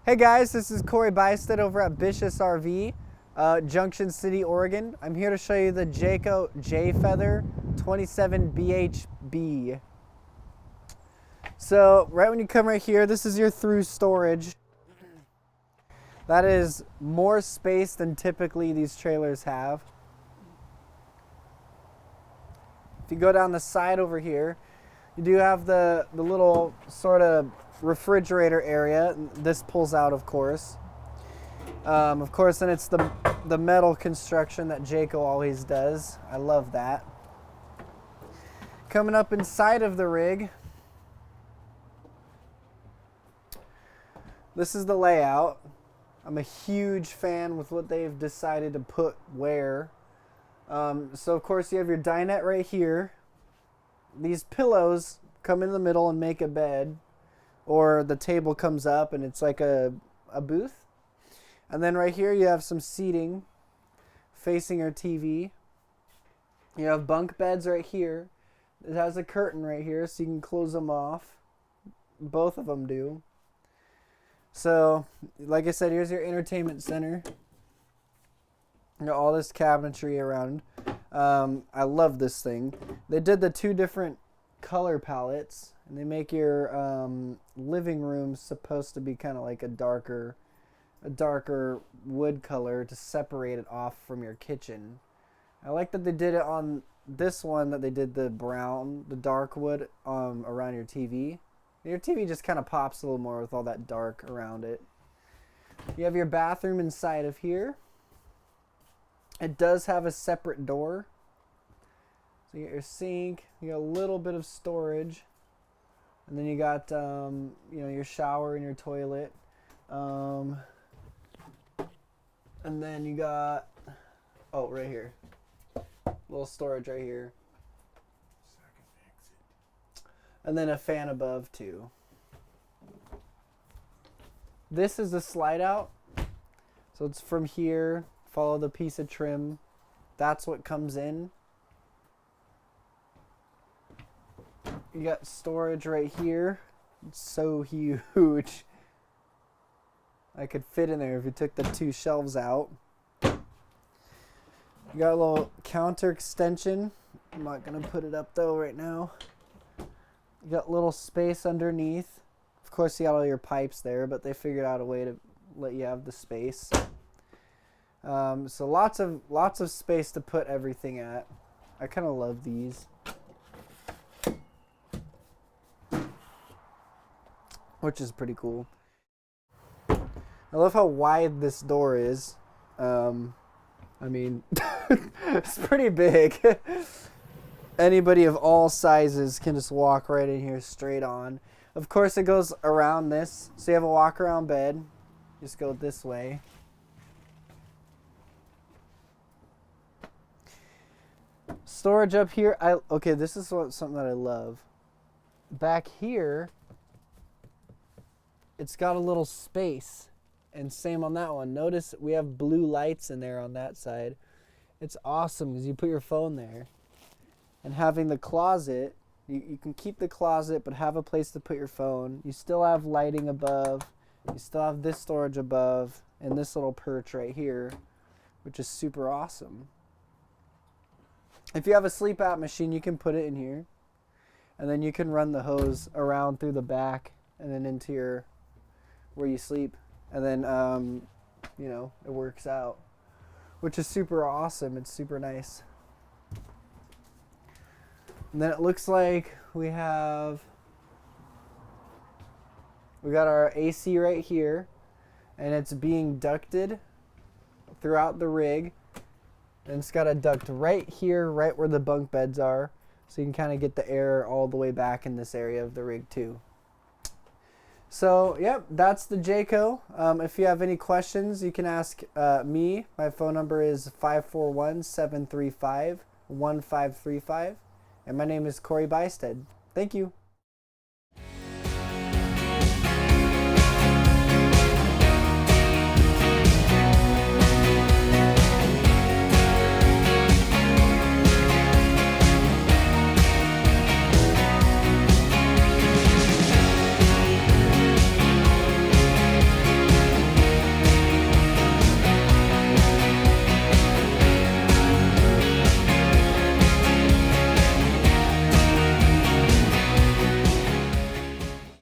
Hey guys, this is CoBuystedt over at BISH'S RV, Junction City, Oregon. I'm here to show you the Jayco Jay Feather 27 BHB. So right when you come right here, this is your through storage. That is more space than typically these trailers have. If you go down the side over here, you do have the little sort of refrigerator area. This pulls out, of course. Then it's the metal construction that Jayco always does. I love that. Coming up inside of the rig, this is the layout. I'm a huge fan with what they've decided to put where. So of course you have your dinette right here. These pillows come in the middle and make a bed, or the table comes up and it's like a booth. And then right here you have some seating facing your TV. You have bunk beds right here. It has a curtain right here so you can close them off. Both of them do. So, like I said, here's your entertainment center. You got all this cabinetry around. I love this thing. They did the two different color palettes, and they make your living room supposed to be kind of like a darker wood color to separate it off from your kitchen. I like that they did it on this one, that they did the brown, the dark wood around your TV. Your TV just kind of pops a little more with all that dark around it. You have your bathroom inside of here. It does have a separate door. So you got your sink, you got a little bit of storage, and then you got your shower and your toilet. And then you got, right here, little storage right here. And then a fan above too. This is the slide out. So it's from here, follow the piece of trim. That's what comes in. You got storage right here. It's so huge. I could fit in there if you took the two shelves out. You got a little counter extension. I'm not gonna put it up though right now. You got a little space underneath. Of course you got all your pipes there, but they figured out a way to let you have the space. So lots of space to put everything at. I kind of love these. Which is pretty cool. I love how wide this door is. I mean, it's pretty big. Anybody of all sizes can just walk right in here straight on. Of course it goes around this, so you have a walk around bed. Just go this way. Storage up here. Okay, this is something that I love. Back here, it's got a little space, and same on that one. Notice we have blue lights in there on that side. It's awesome because you put your phone there. And having the closet, you can keep the closet but have a place to put your phone. You still have lighting above. You still have this storage above and this little perch right here, which is super awesome. If you have a sleep out machine, you can put it in here. And then you can run the hose around through the back and then into where you sleep. And then, it works out, which is super awesome. It's super nice. And then it looks like we got our AC right here, and it's being ducted throughout the rig. And it's got a duct right here, right where the bunk beds are, so you can kind of get the air all the way back in this area of the rig too. So, yep, that's the Jayco. If you have any questions, you can ask me. My phone number is 541-735-1535. And my name is CoBuystedt. Thank you.